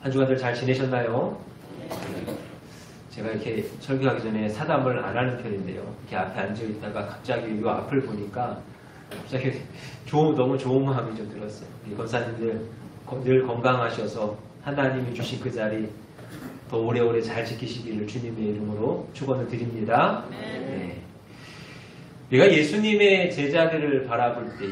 한 주간들 잘 지내셨나요? 제가 이렇게 설교하기 전에 사담을 안 하는 편인데요. 이렇게 앞에 앉아 있다가 갑자기 이 앞을 보니까 갑자기 너무 좋은 마음이 좀 들었어요. 우리 권사님들 늘 건강하셔서 하나님이 주신 그 자리 더 오래오래 잘 지키시기를 주님의 이름으로 축원을 드립니다. 네. 우리가 예수님의 제자들을 바라볼 때에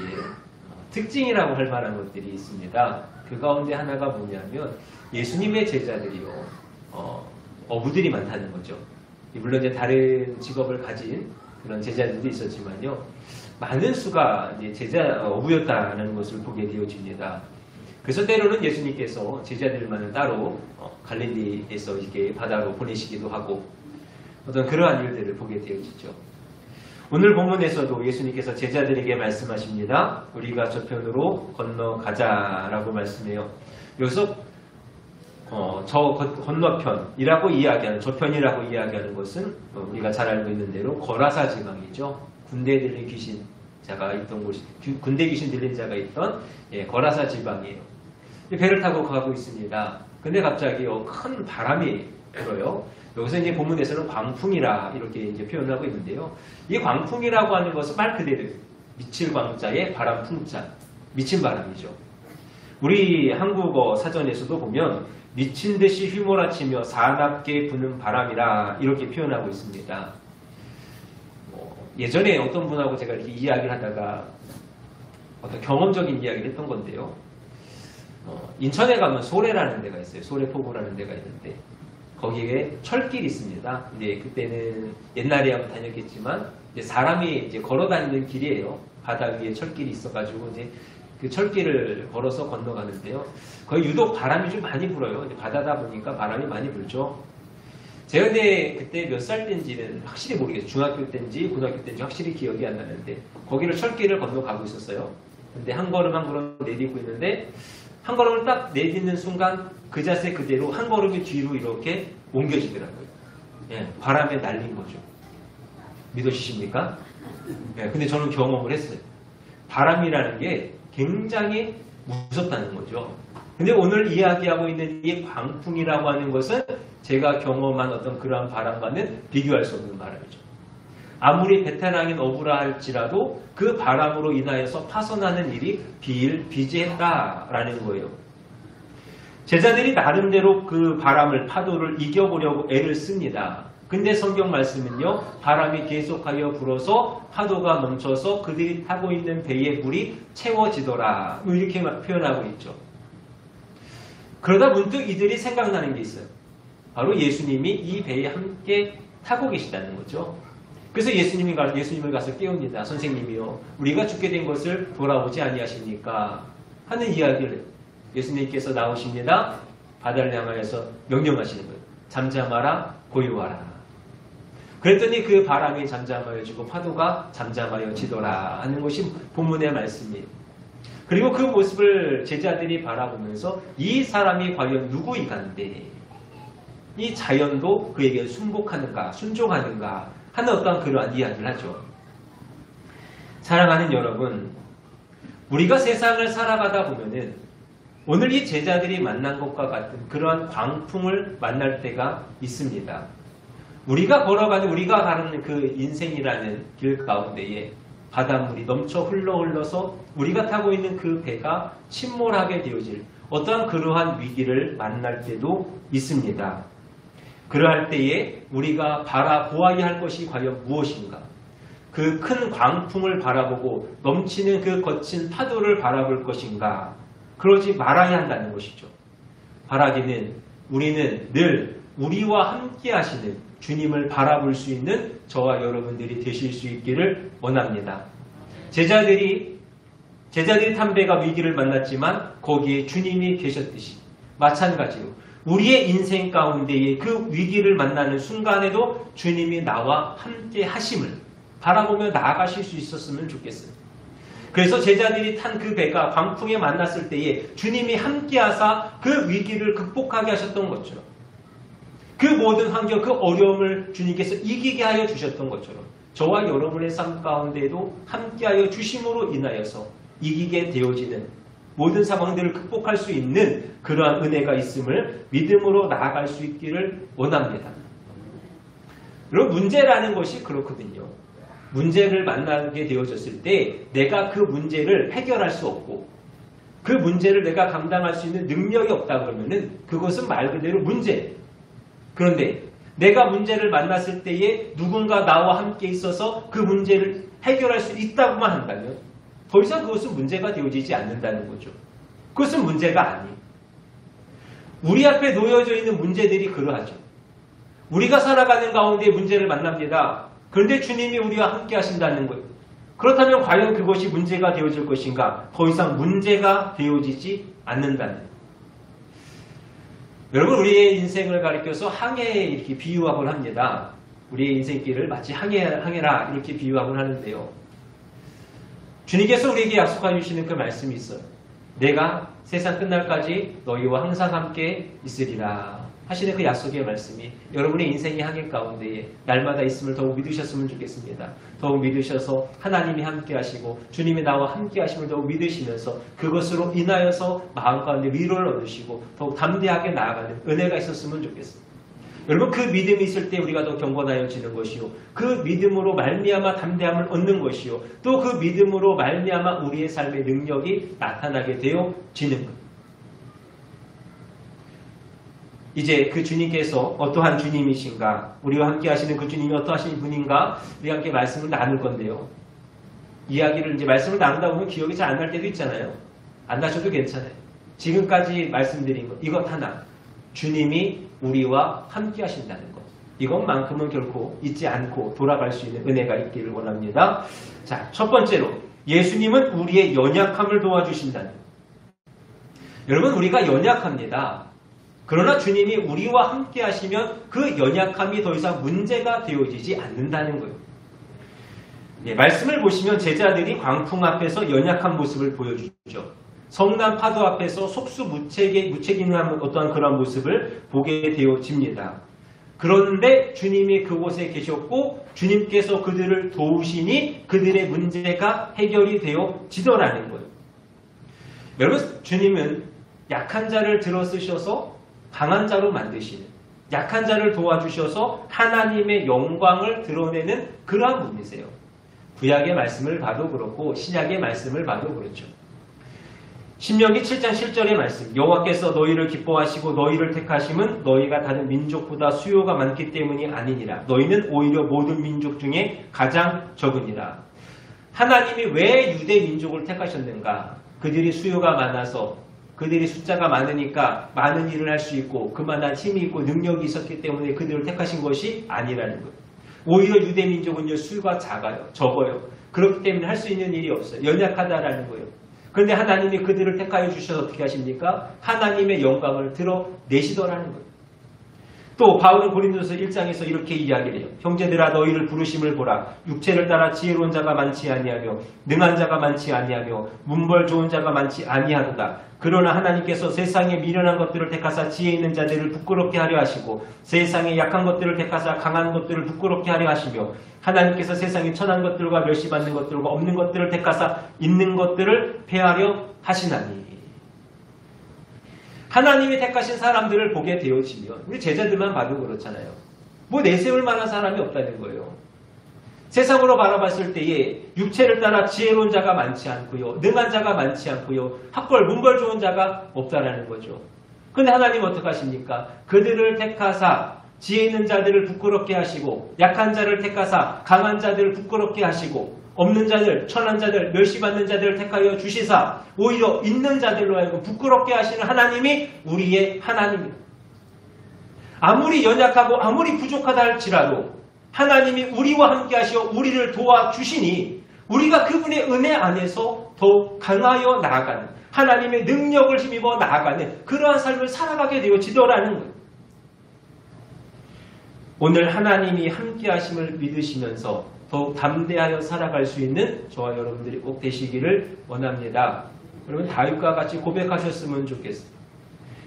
특징이라고 할 만한 것들이 있습니다. 그 가운데 하나가 뭐냐면 예수님의 제자들이요. 어부들이 많다는 거죠. 물론 이제 다른 직업을 가진 그런 제자들도 있었지만요. 많은 수가 이제 어부였다는 것을 보게 되어집니다. 그래서 때로는 예수님께서 제자들만을 따로 갈릴리에서 이렇게 바다로 보내시기도 하고 어떤 그러한 일들을 보게 되어지죠. 오늘 본문에서도 예수님께서 제자들에게 말씀하십니다. 우리가 저편으로 건너가자라고 말씀해요. 여기서 저 건너편이라고 이야기하는 저편이라고 이야기하는 것은 우리가 잘 알고 있는 대로 거라사 지방이죠. 군대 들린 귀신자가 있던 곳이 군대 귀신 들린 자가 있던 거라사 지방이에요. 배를 타고 가고 있습니다. 근데 갑자기 큰 바람이 불어요. 여기서 이제 본문에서는 광풍이라 이렇게 이제 표현을 하고 있는데요. 이 광풍이라고 하는 것은 말 그대로 미칠 광자의 바람 풍자, 미친 바람이죠. 우리 한국어 사전에서도 보면 미친 듯이 휘몰아치며 사납게 부는 바람이라 이렇게 표현하고 있습니다. 예전에 어떤 분하고 제가 이렇게 이야기를 하다가 어떤 경험적인 이야기를 했던 건데요. 인천에 가면 소래라는 데가 있어요. 소래포구라는 데가 있는데 거기에 철길이 있습니다. 근데 그때는 옛날에 한번 다녔겠지만 이제 사람이 이제 걸어 다니는 길이에요. 바다 위에 철길이 있어가지고 이제 그 철길을 걸어서 건너가는데요. 거기 유독 바람이 좀 많이 불어요. 이제 바다다 보니까 바람이 많이 불죠. 제가 근데 그때 몇 살 때인지는 확실히 모르겠어요. 중학교 때인지 고등학교 때인지 확실히 기억이 안 나는데 거기를 철길을 건너가고 있었어요. 근데 한 걸음 한 걸음 내딛고 있는데 한 걸음을 딱 내딛는 순간 그 자세 그대로 한 걸음이 뒤로 이렇게 옮겨지더라고요. 예, 바람에 날린 거죠. 믿어지십니까? 예, 근데 저는 경험을 했어요. 바람이라는 게 굉장히 무섭다는 거죠. 근데 오늘 이야기하고 있는 이 광풍이라고 하는 것은 제가 경험한 어떤 그러한 바람과는 비교할 수 없는 바람이죠. 아무리 베테랑인 어부라 할지라도 그 바람으로 인하여서 파손하는 일이 비일비재했다라는 거예요. 제자들이 나름대로 그 바람을 파도를 이겨보려고 애를 씁니다. 근데 성경 말씀은요. 바람이 계속하여 불어서 파도가 넘쳐서 그들이 타고 있는 배의 물이 채워지더라. 이렇게 표현하고 있죠. 그러다 문득 이들이 생각나는 게 있어요. 바로 예수님이 이 배에 함께 타고 계시다는 거죠. 그래서 예수님을 가서 깨웁니다. 선생님이요. 우리가 죽게 된 것을 돌아오지 아니하십니까? 하는 이야기를 예수님께서 나오십니다. 바다를 향하여서 명령하시는 거예요. 잠잠하라, 고요하라. 그랬더니 그 바람이 잠잠하여지고 파도가 잠잠하여지더라 하는 것이 본문의 말씀이에요. 그리고 그 모습을 제자들이 바라보면서 이 사람이 과연 누구이간데 이 자연도 그에게 순복하는가 순종하는가 하는 어떠한 그러한 이야기를 하죠. 사랑하는 여러분, 우리가 세상을 살아가다 보면은 오늘 이 제자들이 만난 것과 같은 그러한 광풍을 만날 때가 있습니다. 우리가 가는 그 인생이라는 길 가운데에 바닷물이 넘쳐 흘러서 우리가 타고 있는 그 배가 침몰하게 되어질 어떠한 그러한 위기를 만날 때도 있습니다. 그러할 때에 우리가 바라보아야 할 것이 과연 무엇인가? 그 큰 광풍을 바라보고 넘치는 그 거친 파도를 바라볼 것인가? 그러지 말아야 한다는 것이죠. 바라기는 우리는 늘 우리와 함께 하시는 주님을 바라볼 수 있는 저와 여러분들이 되실 수 있기를 원합니다. 제자들이 탄 배가 위기를 만났지만 거기에 주님이 계셨듯이 마찬가지로 우리의 인생 가운데에 그 위기를 만나는 순간에도 주님이 나와 함께 하심을 바라보며 나아가실 수 있었으면 좋겠어요. 그래서 제자들이 탄 그 배가 광풍에 만났을 때에 주님이 함께 하사 그 위기를 극복하게 하셨던 것처럼 그 모든 환경, 그 어려움을 주님께서 이기게 하여 주셨던 것처럼 저와 여러분의 삶 가운데에도 함께 하여 주심으로 인하여서 이기게 되어지는 모든 상황들을 극복할 수 있는 그러한 은혜가 있음을 믿음으로 나아갈 수 있기를 원합니다. 그리고 문제라는 것이 그렇거든요. 문제를 만나게 되어졌을 때 내가 그 문제를 해결할 수 없고 그 문제를 내가 감당할 수 있는 능력이 없다 그러면은 그것은 말 그대로 문제. 그런데 내가 문제를 만났을 때에 누군가 나와 함께 있어서 그 문제를 해결할 수 있다고만 한다면 더 이상 그것은 문제가 되어지지 않는다는 거죠. 그것은 문제가 아니에요. 우리 앞에 놓여져 있는 문제들이 그러하죠. 우리가 살아가는 가운데 문제를 만납니다. 그런데 주님이 우리와 함께 하신다는 거예요. 그렇다면 과연 그것이 문제가 되어질 것인가? 더 이상 문제가 되어지지 않는다는 거예요. 여러분, 우리의 인생을 가리켜서 항해에 이렇게 비유하곤 합니다. 우리의 인생길을 마치 항해라 이렇게 비유하곤 하는데요. 주님께서 우리에게 약속해 주시는 그 말씀이 있어요. 내가 세상 끝날까지 너희와 항상 함께 있으리라 하시는 그 약속의 말씀이 여러분의 인생의 항해 가운데에 날마다 있음을 더욱 믿으셨으면 좋겠습니다. 더욱 믿으셔서 하나님이 함께 하시고 주님이 나와 함께 하심을 더욱 믿으시면서 그것으로 인하여서 마음 가운데 위로를 얻으시고 더욱 담대하게 나아가는 은혜가 있었으면 좋겠습니다. 여러분, 그 믿음이 있을 때 우리가 더 경건하여지는 것이요, 그 믿음으로 말미암아 담대함을 얻는 것이요, 또 그 믿음으로 말미암아 우리의 삶의 능력이 나타나게 되어지는 것. 이제 그 주님께서 어떠한 주님이신가, 우리와 함께 하시는 그 주님이 어떠하신 분인가, 우리가 함께 말씀을 나눌 건데요. 이야기를 이제 말씀을 나누다 보면 기억이 잘 안 날 때도 있잖아요. 안 나셔도 괜찮아요. 지금까지 말씀드린 것, 이것 하나, 주님이 우리와 함께 하신다는 것, 이것만큼은 결코 잊지 않고 돌아갈 수 있는 은혜가 있기를 원합니다. 자, 첫 번째로 예수님은 우리의 연약함을 도와주신다는 것. 여러분, 우리가 연약합니다. 그러나 주님이 우리와 함께 하시면 그 연약함이 더 이상 문제가 되어지지 않는다는 거예요. 네, 말씀을 보시면 제자들이 광풍 앞에서 연약한 모습을 보여주죠. 성난 파도 앞에서 속수무책임한 어떠한 그런 모습을 보게 되어집니다. 그런데 주님이 그곳에 계셨고 주님께서 그들을 도우시니 그들의 문제가 해결이 되어지더라는 거예요. 여러분, 주님은 약한 자를 들어쓰셔서 강한 자로 만드시는, 약한 자를 도와주셔서 하나님의 영광을 드러내는 그러한 분이세요. 구약의 말씀을 봐도 그렇고 신약의 말씀을 봐도 그렇죠. 신명기 7장 7절의 말씀, 여호와께서 너희를 기뻐하시고 너희를 택하심은 너희가 다른 민족보다 수요가 많기 때문이 아니니라. 너희는 오히려 모든 민족 중에 가장 적으니라. 하나님이 왜 유대 민족을 택하셨는가? 그들이 수요가 많아서, 그들이 숫자가 많으니까 많은 일을 할 수 있고 그만한 힘이 있고 능력이 있었기 때문에 그들을 택하신 것이 아니라는 거예요. 오히려 유대 민족은요, 수가 적어요. 그렇기 때문에 할 수 있는 일이 없어요. 연약하다라는 거예요. 그런데 하나님이 그들을 택하여 주셔서 어떻게 하십니까? 하나님의 영광을 드러내시더라는 거예요. 또 바울은 고린도서 1장에서 이렇게 이야기를 해요. 형제들아, 너희를 부르심을 보라. 육체를 따라 지혜로운 자가 많지 아니하며 능한 자가 많지 아니하며 문벌 좋은 자가 많지 아니하도다. 그러나 하나님께서 세상에 미련한 것들을 택하사 지혜 있는 자들을 부끄럽게 하려 하시고 세상에 약한 것들을 택하사 강한 것들을 부끄럽게 하려 하시며 하나님께서 세상에 천한 것들과 멸시받는 것들과 없는 것들을 택하사 있는 것들을 폐하려 하시나니. 하나님이 택하신 사람들을 보게 되어지면 우리 제자들만 봐도 그렇잖아요. 뭐 내세울 만한 사람이 없다는 거예요. 세상으로 바라봤을 때에 육체를 따라 지혜로운 자가 많지 않고요, 능한 자가 많지 않고요, 학벌, 문벌 좋은 자가 없다라는 거죠. 그런데 하나님은 어떻게 하십니까? 그들을 택하사 지혜 있는 자들을 부끄럽게 하시고 약한 자를 택하사 강한 자들을 부끄럽게 하시고 없는 자들, 천한 자들, 멸시받는 자들을 택하여 주시사 오히려 있는 자들로 하여금 부끄럽게 하시는 하나님이 우리의 하나님입니다. 아무리 연약하고 아무리 부족하다 할지라도 하나님이 우리와 함께 하시어 우리를 도와주시니 우리가 그분의 은혜 안에서 더욱 강하여 나아가는, 하나님의 능력을 힘입어 나아가는 그러한 삶을 살아가게 되어지더라는 거예요. 오늘 하나님이 함께 하심을 믿으시면서 더욱 담대하여 살아갈 수 있는 저와 여러분들이 꼭 되시기를 원합니다. 여러분, 다윗과 같이 고백하셨으면 좋겠습니다.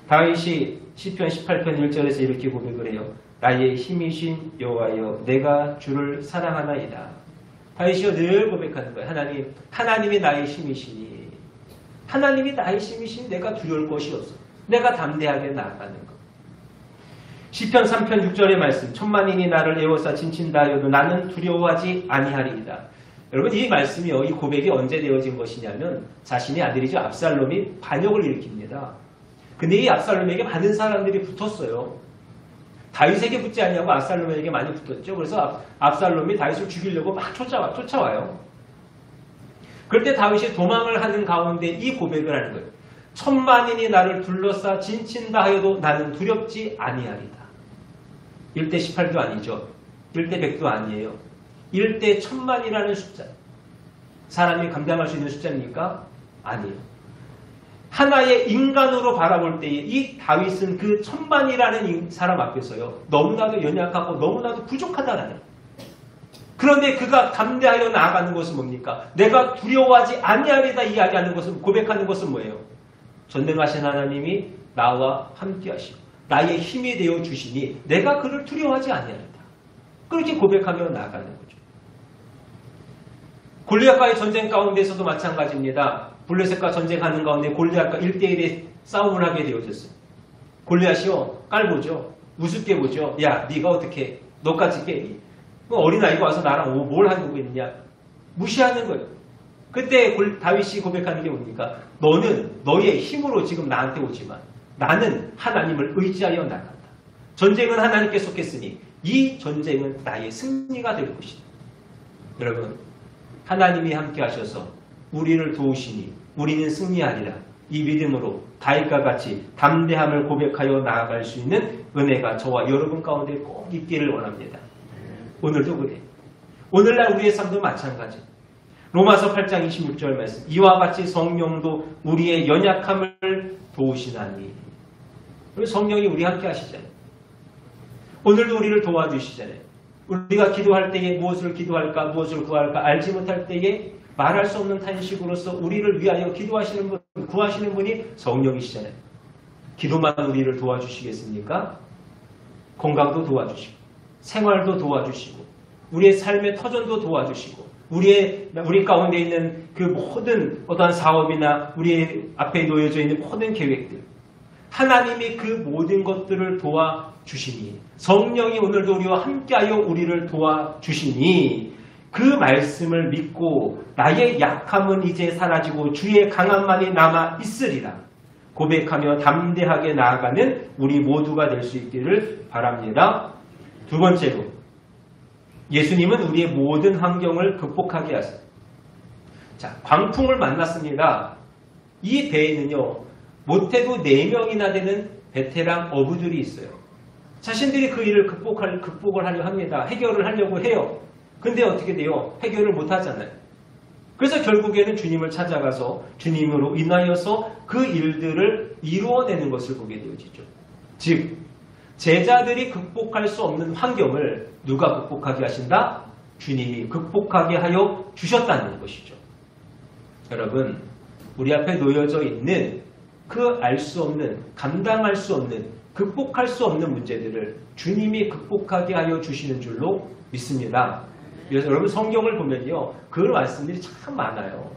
다윗이 시편 18편 1절에서 이렇게 고백을 해요. 나의 힘이신 여호와여, 내가 주를 사랑하나이다. 다윗이요, 늘 고백하는 거예요. 하나님이 나의 힘이시니. 하나님이 나의 힘이신 내가 두려울 것이 없어. 내가 담대하게 나아가는 것. 시편 3편 6절의 말씀. 천만인이 나를 에워싸 진친다 하여도 나는 두려워하지 아니하리이다. 여러분 이 말씀이요. 이 고백이 언제 되어진 것이냐면 자신의 아들이죠. 압살롬이 반역을 일으킵니다. 근데 이 압살롬에게 많은 사람들이 붙었어요. 다윗에게 붙지 않냐고 압살롬에게 많이 붙었죠. 그래서 압살롬이 다윗을 죽이려고 막 쫓아와요. 그럴 때 다윗이 도망을 하는 가운데 이 고백을 하는 거예요. 천만인이 나를 둘러싸 진친다 하여도 나는 두렵지 아니하리다. 1대 18도 아니죠. 1대 100도 아니에요. 1대 1000만이라는 숫자. 사람이 감당할 수 있는 숫자입니까? 아니에요. 하나의 인간으로 바라볼 때에 이 다윗은 그 1000만이라는 사람 앞에서요. 너무나도 연약하고 너무나도 부족하다라는 거예요. 그런데 그가 담대하여 나아가는 것은 뭡니까? 내가 두려워하지 아니하리다 이야기하는 것은, 고백하는 것은 뭐예요? 전능하신 하나님이 나와 함께 하시고 나의 힘이 되어 주시니 내가 그를 두려워하지 아니하리다. 그렇게 고백하며 나아가는 거죠. 골리앗과의 전쟁 가운데서도 마찬가지입니다. 블레셋과 전쟁하는 가운데 골리앗과 1대1의 싸움을 하게 되어졌어요. 골리앗이요 깔보죠. 우습게 보죠. 야 네가 어떻게 너까지 깨? 어린아이가 와서 나랑 뭘 하고 있느냐. 무시하는 거예요. 그때 다윗이 고백하는 게 뭡니까? 너는 너의 힘으로 지금 나한테 오지만 나는 하나님을 의지하여 나간다. 전쟁은 하나님께 속했으니 이 전쟁은 나의 승리가 될 것이다. 여러분 하나님이 함께 하셔서 우리를 도우시니 우리는 승리하리라. 이 믿음으로 다윗과 같이 담대함을 고백하여 나아갈 수 있는 은혜가 저와 여러분 가운데 꼭 있기를 원합니다. 오늘도 그래. 오늘날 우리의 삶도 마찬가지. 로마서 8장 26절 말씀. 이와 같이 성령도 우리의 연약함을 도우시나니. 성령이 우리 함께 하시잖아요. 오늘도 우리를 도와주시잖아요. 우리가 기도할 때에 무엇을 기도할까 무엇을 구할까 알지 못할 때에 말할 수 없는 탄식으로서 우리를 위하여 기도하시는 분, 구하시는 분이 성령이시잖아요. 기도만 우리를 도와주시겠습니까? 건강도 도와주시고 생활도 도와주시고 우리의 삶의 터전도 도와주시고 우리 가운데 있는 그 모든 어떠한 사업이나 우리 앞에 놓여져 있는 모든 계획들 하나님이 그 모든 것들을 도와주시니 성령이 오늘도 우리와 함께하여 우리를 도와주시니 그 말씀을 믿고 나의 약함은 이제 사라지고 주의 강함만이 남아 있으리라 고백하며 담대하게 나아가는 우리 모두가 될 수 있기를 바랍니다. 두 번째로 예수님은 우리의 모든 환경을 극복하게 하세요. 자, 광풍을 만났습니다. 이 배에는요 못해도 4명이나 되는 베테랑 어부들이 있어요. 자신들이 그 일을 극복을 하려 합니다. 해결을 하려고 해요. 근데 어떻게 돼요? 해결을 못 하잖아요. 그래서 결국에는 주님을 찾아가서 주님으로 인하여서 그 일들을 이루어내는 것을 보게 되어지죠. 즉 제자들이 극복할 수 없는 환경을 누가 극복하게 하신다? 주님이 극복하게 하여 주셨다는 것이죠. 여러분 우리 앞에 놓여져 있는 그 알 수 없는 감당할 수 없는 극복할 수 없는 문제들을 주님이 극복하게 하여 주시는 줄로 믿습니다. 그래서 여러분 성경을 보면요 그 말씀들이 참 많아요.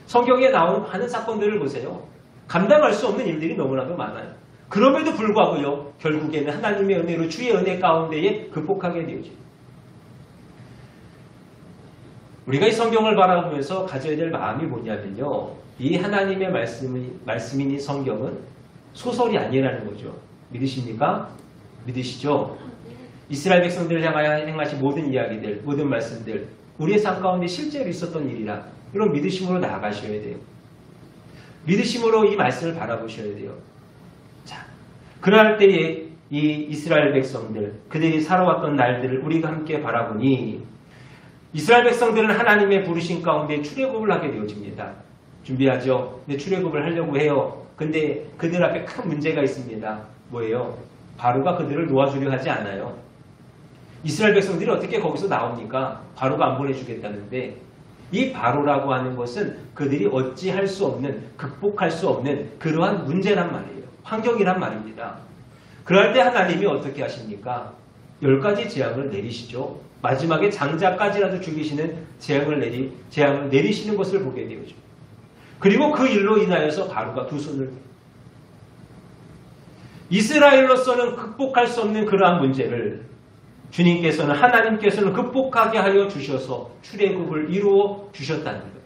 성경에 나오는 많은 사건들을 보세요. 감당할 수 없는 일들이 너무나도 많아요. 그럼에도 불구하고요 결국에는 하나님의 은혜로 주의 은혜 가운데에 극복하게 되어져요. 우리가 이 성경을 바라보면서 가져야 될 마음이 뭐냐면요 이 하나님의 말씀인 이 성경은 소설이 아니라는 거죠. 믿으십니까? 믿으시죠? 이스라엘 백성들을 향하여 행하신 모든 이야기들, 모든 말씀들 우리의 삶 가운데 실제로 있었던 일이라 이런 믿으심으로 나아가셔야 돼요. 믿으심으로 이 말씀을 바라보셔야 돼요. 자, 그럴 때에 이 이스라엘 백성들, 그들이 살아왔던 날들을 우리가 함께 바라보니 이스라엘 백성들은 하나님의 부르심 가운데 출애굽을 하게 되어집니다. 준비하죠. 근데 출애굽을 하려고 해요. 근데 그들 앞에 큰 문제가 있습니다. 뭐예요? 바로가 그들을 놓아주려 하지 않아요. 이스라엘 백성들이 어떻게 거기서 나옵니까? 바로가 안 보내주겠다는데 이 바로라고 하는 것은 그들이 어찌할 수 없는, 극복할 수 없는 그러한 문제란 말이에요. 환경이란 말입니다. 그럴 때 하나님이 어떻게 하십니까? 10가지 재앙을 내리시죠. 마지막에 장자까지라도 죽이시는 재앙을 내리시는 것을 보게 되죠. 그리고 그 일로 인하여서 바로가 두 손을 이스라엘로서는 극복할 수 없는 그러한 문제를 주님께서는 하나님께서는 극복하게 하여 주셔서 출애굽을 이루어 주셨다는 거예요.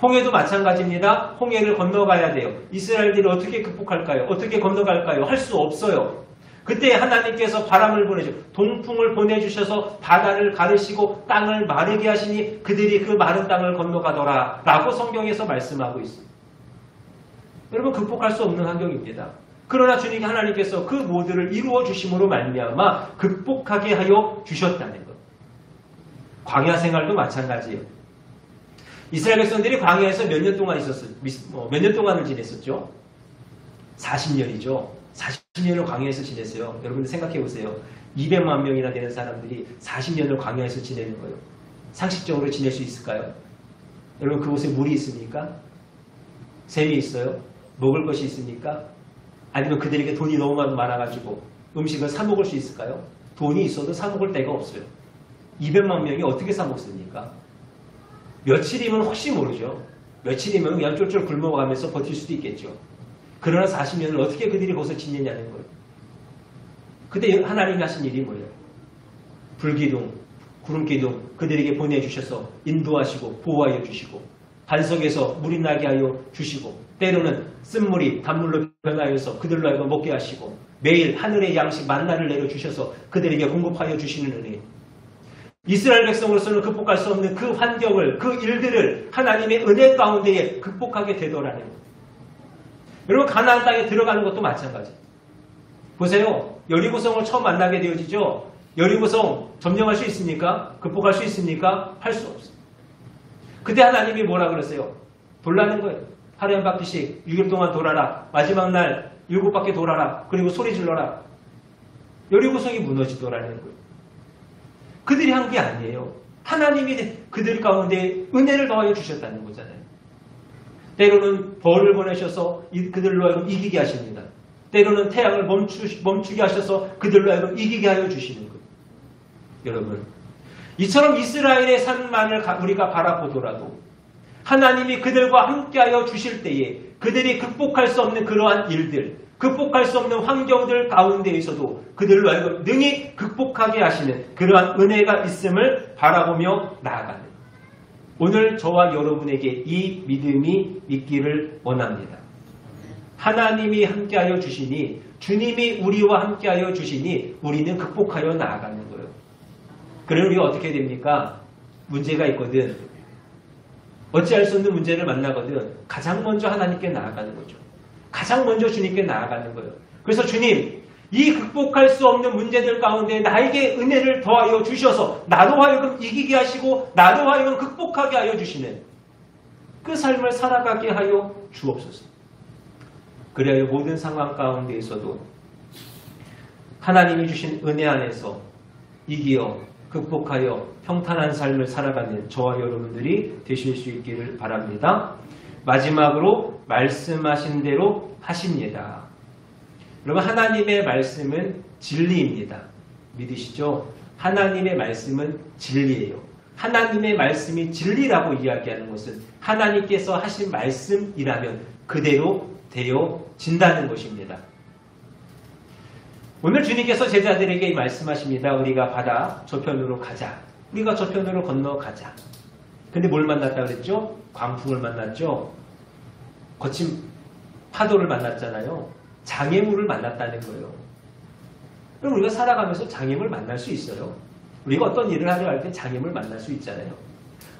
홍해도 마찬가지입니다. 홍해를 건너가야 돼요. 이스라엘들이 어떻게 극복할까요? 어떻게 건너갈까요? 할 수 없어요. 그때 하나님께서 바람을 보내죠. 동풍을 보내주셔서 바다를 가르시고 땅을 마르게 하시니 그들이 그 마른 땅을 건너가더라 라고 성경에서 말씀하고 있습니다. 여러분 극복할 수 없는 환경입니다. 그러나 주님 하나님께서 그 모두를 이루어 주심으로 말미암아 극복하게 하여 주셨다는 것. 광야 생활도 마찬가지예요. 이스라엘 백성들이 광야에서 몇 년 동안 몇 년 동안을 지냈었죠? 40년이죠. 40년을 광야에서 지냈어요. 여러분들 생각해 보세요. 200만 명이나 되는 사람들이 40년을 광야에서 지내는 거예요. 상식적으로 지낼 수 있을까요? 여러분 그곳에 물이 있습니까? 샘이 있어요? 먹을 것이 있습니까? 아니면 그들에게 돈이 너무 많아가지고 음식을 사 먹을 수 있을까요? 돈이 있어도 사 먹을 데가 없어요. 200만 명이 어떻게 사 먹습니까? 며칠이면 혹시 모르죠. 며칠이면 그냥 쫄쫄 굶어가면서 버틸 수도 있겠죠. 그러나 40년을 어떻게 그들이 거기서 지내냐는 거예요. 그때 하나님이 하신 일이 뭐예요? 불기둥, 구름기둥 그들에게 보내주셔서 인도하시고 보호하여 주시고 반석에서 물이 나게 하여 주시고 때로는 쓴물이 단물로 변하여서 그들로 하여금 먹게 하시고 매일 하늘의 양식 만나를 내려주셔서 그들에게 공급하여 주시는 은혜. 이스라엘 백성으로서는 극복할 수 없는 그 환경을, 그 일들을 하나님의 은혜 가운데에 극복하게 되더라는 거예요. 여러분 가나안 땅에 들어가는 것도 마찬가지. 보세요. 여리고성을 처음 만나게 되어지죠. 여리고성 점령할 수 있습니까? 극복할 수 있습니까? 할 수 없어요. 그때 하나님이 뭐라 그러세요? 돌라는 거예요. 하루에 한 바퀴씩 6일 동안 돌아라. 마지막 날 7바퀴 돌아라. 그리고 소리 질러라. 여리고성이 무너지더라는 거예요. 그들이 한 게 아니에요. 하나님이 그들 가운데 은혜를 더하여 주셨다는 거잖아요. 때로는 벌을 보내셔서 그들로 하여금 이기게 하십니다. 때로는 태양을 멈추게 하셔서 그들로 하여금 이기게 하여 주시는 거예요. 여러분, 이처럼 이스라엘의 삶만을 우리가 바라보더라도 하나님이 그들과 함께하여 주실 때에 그들이 극복할 수 없는 그러한 일들, 극복할 수 없는 환경들 가운데에서도 그들로 하여금 능히 극복하게 하시는 그러한 은혜가 있음을 바라보며 나아가는 오늘 저와 여러분에게 이 믿음이 있기를 원합니다. 하나님이 함께하여 주시니 주님이 우리와 함께하여 주시니 우리는 극복하여 나아가는 거예요. 그럼 우리가 어떻게 됩니까? 문제가 있거든. 어찌할 수 없는 문제를 만나거든. 가장 먼저 하나님께 나아가는 거죠. 가장 먼저 주님께 나아가는 거예요. 그래서 주님, 이 극복할 수 없는 문제들 가운데 나에게 은혜를 더하여 주셔서 나도 하여금 이기게 하시고 나도 하여금 극복하게 하여 주시는 그 삶을 살아가게 하여 주옵소서. 그래야 모든 상황 가운데에서도 하나님이 주신 은혜 안에서 이기어 극복하여 평탄한 삶을 살아가는 저와 여러분들이 되실 수 있기를 바랍니다. 마지막으로 말씀하신 대로 하십니다. 여러분 하나님의 말씀은 진리입니다. 믿으시죠? 하나님의 말씀은 진리예요. 하나님의 말씀이 진리라고 이야기하는 것은 하나님께서 하신 말씀이라면 그대로 되어진다는 것입니다. 오늘 주님께서 제자들에게 말씀하십니다. 우리가 바다 저편으로 가자. 우리가 저편으로 건너가자. 근데 뭘 만났다 그랬죠? 광풍을 만났죠? 거친 파도를 만났잖아요. 장애물을 만났다는 거예요. 그럼 우리가 살아가면서 장애물 만날 수 있어요. 우리가 어떤 일을 하려 할 때 장애물 만날 수 있잖아요.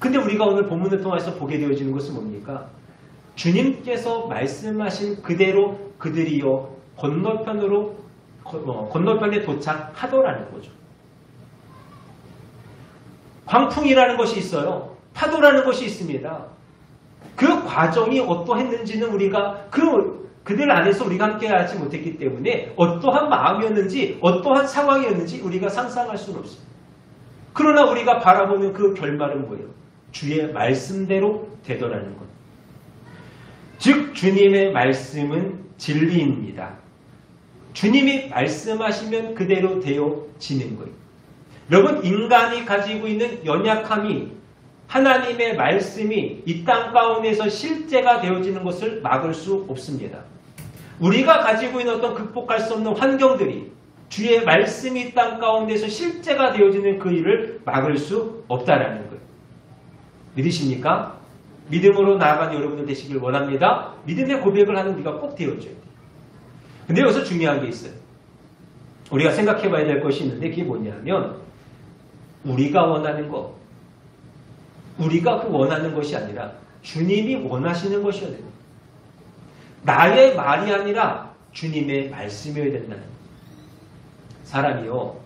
근데 우리가 오늘 본문을 통해서 보게 되어지는 것은 뭡니까? 주님께서 말씀하신 그대로 그들이요 건너편에 도착하더라는 거죠. 광풍이라는 것이 있어요. 파도라는 것이 있습니다. 그 과정이 어떠했는지는 우리가 그들 안에서 우리가 함께하지 못했기 때문에 어떠한 마음이었는지 어떠한 상황이었는지 우리가 상상할 수는 없습니다. 그러나 우리가 바라보는 그 결말은 뭐예요? 주의 말씀대로 되더라는 것. 즉 주님의 말씀은 진리입니다. 주님이 말씀하시면 그대로 되어지는 거예요. 여러분 인간이 가지고 있는 연약함이 하나님의 말씀이 이 땅 가운데서 실제가 되어지는 것을 막을 수 없습니다. 우리가 가지고 있는 어떤 극복할 수 없는 환경들이 주의 말씀이 이 땅 가운데서 실제가 되어지는 그 일을 막을 수 없다라는 거예요. 믿으십니까? 믿음으로 나아가는 여러분들 되시길 원합니다. 믿음의 고백을 하는 우리가 꼭 되어줘야 돼요. 근데 여기서 중요한 게 있어요. 우리가 생각해 봐야 될 것이 있는데 그게 뭐냐면 우리가 원하는 것, 우리가 그 원하는 것이 아니라 주님이 원하시는 것이어야 돼요. 나의 말이 아니라 주님의 말씀이어야 된다는 거예요. 사람이요,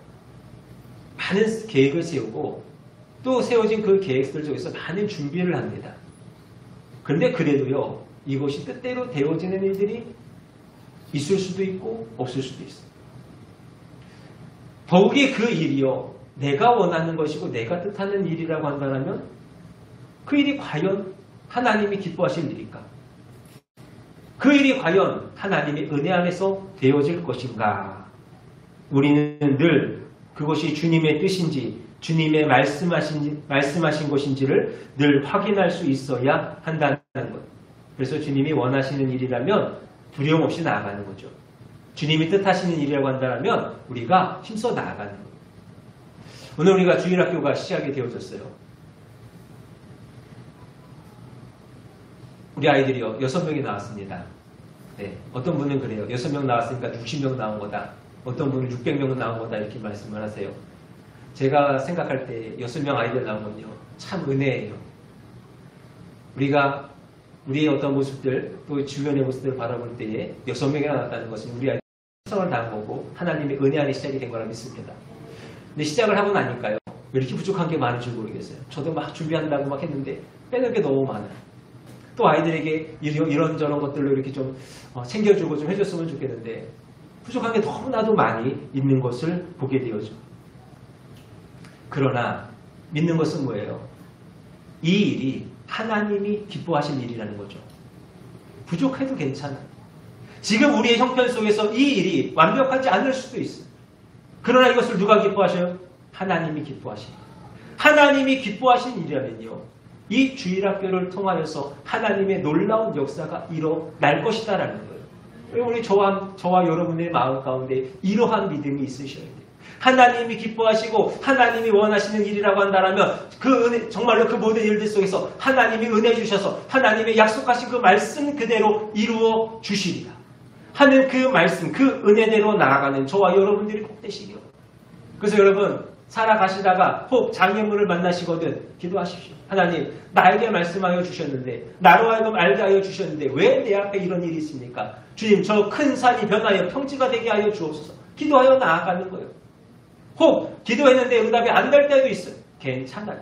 많은 계획을 세우고 또 세워진 그 계획들 속에서 많은 준비를 합니다. 그런데 그래도요, 이것이 뜻대로 되어지는 일들이 있을 수도 있고 없을 수도 있어요. 더욱이 그 일이요, 내가 원하는 것이고 내가 뜻하는 일이라고 한다면 그 일이 과연 하나님이 기뻐하실 일일까? 그 일이 과연 하나님의 은혜 안에서 되어질 것인가? 우리는 늘 그것이 주님의 뜻인지 주님의 말씀하신 것인지를 늘 확인할 수 있어야 한다는 것. 그래서 주님이 원하시는 일이라면 두려움 없이 나아가는 거죠. 주님이 뜻하시는 일이라고 한다면 우리가 힘써 나아가는 거예요. 오늘 우리가 주일학교가 시작이 되어졌어요. 우리 아이들이요, 6명이 나왔습니다. 네, 어떤 분은 그래요. 6명 나왔으니까 60명 나온 거다. 어떤 분은 600명 나온 거다. 이렇게 말씀을 하세요. 제가 생각할 때 6명 아이들 나온 건요, 참 은혜예요. 우리가 우리의 어떤 모습들, 또 주변의 모습들을 바라볼 때에 6명이나 나왔다는 것은 우리 아이들이 성을 다한 거고 하나님의 은혜 안에 시작이 된 거라 믿습니다. 근데 시작을 하고 나니까요, 왜 이렇게 부족한 게 많은 줄 모르겠어요. 저도 막 준비한다고 막 했는데 빼는 게 너무 많아요. 또 아이들에게 이런저런 것들로 이렇게 좀 챙겨주고 좀 해줬으면 좋겠는데 부족한 게 너무나도 많이 있는 것을 보게 되어죠. 그러나 믿는 것은 뭐예요? 이 일이 하나님이 기뻐하실 일이라는 거죠. 부족해도 괜찮아. 지금 우리의 형편 속에서 이 일이 완벽하지 않을 수도 있어요. 그러나 이것을 누가 기뻐하셔요? 하나님이 기뻐하십니다. 하나님이 기뻐하신 일이라면요, 이 주일학교를 통하여서 하나님의 놀라운 역사가 일어날 것이다라는 거예요. 우리 저와 여러분의 마음 가운데 이러한 믿음이 있으셔야 돼요. 하나님이 기뻐하시고 하나님이 원하시는 일이라고 한다면 그 은혜, 정말로 그 모든 일들 속에서 하나님이 은혜 주셔서 하나님의 약속하신 그 말씀 그대로 이루어 주시리라 하는 그 말씀, 그 은혜대로 나아가는 저와 여러분들이 꼭 되시기로. 그래서 여러분, 살아가시다가 혹 장애물을 만나시거든 기도하십시오. 하나님, 나에게 말씀하여 주셨는데, 나로 하여금 알게 하여 주셨는데 왜 내 앞에 이런 일이 있습니까? 주님, 저 큰 산이 변하여 평지가 되게 하여 주옵소서. 기도하여 나아가는 거예요. 혹 기도했는데 응답이 안 될 때도 있어요. 괜찮아요.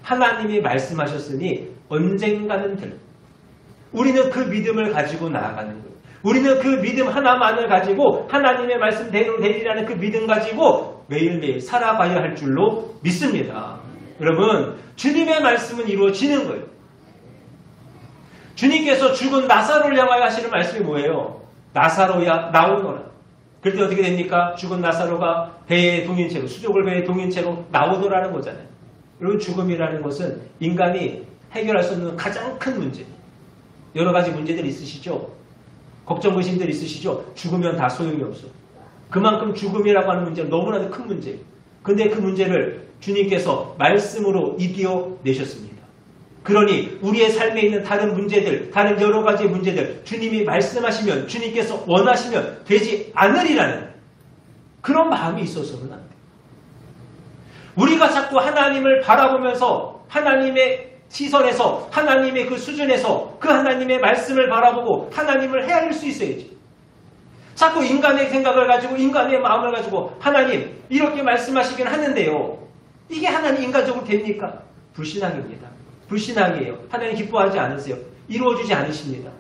하나님이 말씀하셨으니 언젠가는 될. 우리는 그 믿음을 가지고 나아가는 거예요. 우리는 그 믿음 하나만을 가지고 하나님의 말씀대로 되리라는 그 믿음 가지고 매일매일 살아가야 할 줄로 믿습니다. 여러분, 주님의 말씀은 이루어지는 거예요. 주님께서 죽은 나사로를 향하여 하시는 말씀이 뭐예요? 나사로야 나오너라. 그럴 때 어떻게 됩니까? 죽은 나사로가 배에 동인 채로, 수족을 배에 동인 채로 나오더라는 거잖아요. 여러분, 죽음이라는 것은 인간이 해결할 수 없는 가장 큰 문제. 여러 가지 문제들 있으시죠? 걱정, 의심들 있으시죠? 죽으면 다 소용이 없어. 그만큼 죽음이라고 하는 문제는 너무나도 큰 문제예요. 근데 그 문제를 주님께서 말씀으로 이겨내셨습니다. 그러니 우리의 삶에 있는 다른 문제들, 다른 여러 가지 문제들, 주님이 말씀하시면, 주님께서 원하시면 되지 않으리라는 그런 마음이 있어서는 안 돼요. 우리가 자꾸 하나님을 바라보면서 하나님의 시선에서, 하나님의 그 수준에서 그 하나님의 말씀을 바라보고 하나님을 헤아릴 수 있어야지. 자꾸 인간의 생각을 가지고, 인간의 마음을 가지고 하나님 이렇게 말씀하시긴 하는데요, 이게 하나님 인간적으로 됩니까? 불신앙입니다. 불신앙이에요. 하나님 기뻐하지 않으세요. 이루어지지 않으십니다.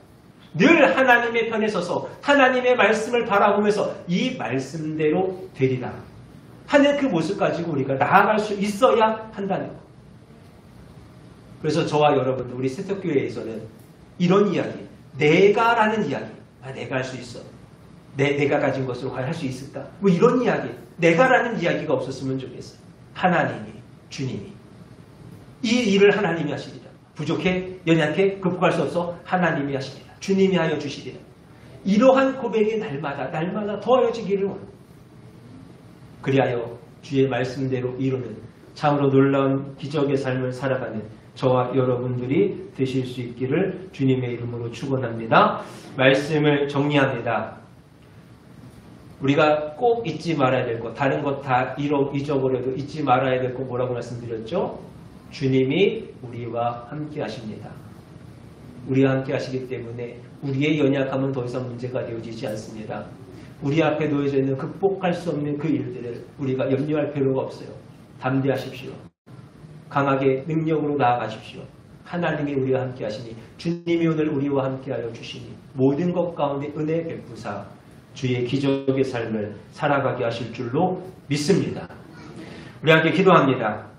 늘 하나님의 편에 서서 하나님의 말씀을 바라보면서 이 말씀대로 되리라 하는 그 모습 가지고 우리가 나아갈 수 있어야 한다는 것. 그래서 저와 여러분, 우리 세탁교회에서는 이런 이야기, 내가라는 이야기, 내가 할 수 있어. 내가 가진 것으로 과연 할 수 있을까? 뭐 이런 이야기, 내가라는 이야기가 없었으면 좋겠어요. 하나님이, 주님이. 이 일을 하나님이 하시리라. 부족해, 연약해, 극복할 수 없어 하나님이 하시리라. 주님이 하여 주시리라. 이러한 고백이 날마다 더하여지기를 원합니다. 그리하여 주의 말씀대로 이루는 참으로 놀라운 기적의 삶을 살아가는 저와 여러분들이 되실 수 있기를 주님의 이름으로 축원합니다. 말씀을 정리합니다. 우리가 꼭 잊지 말아야 될 것, 다른 것 다 잊어버려도 잊지 말아야 될 것 뭐라고 말씀드렸죠? 주님이 우리와 함께 하십니다. 우리와 함께 하시기 때문에 우리의 연약함은 더 이상 문제가 되어지지 않습니다. 우리 앞에 놓여져 있는 극복할 수 없는 그 일들을 우리가 염려할 필요가 없어요. 담대하십시오. 강하게 능력으로 나아가십시오. 하나님이 우리와 함께 하시니 주님이 오늘 우리와 함께하여 주시니 모든 것 가운데 은혜 베푸사 주의 기적의 삶을 살아가게 하실 줄로 믿습니다. 우리 함께 기도합니다.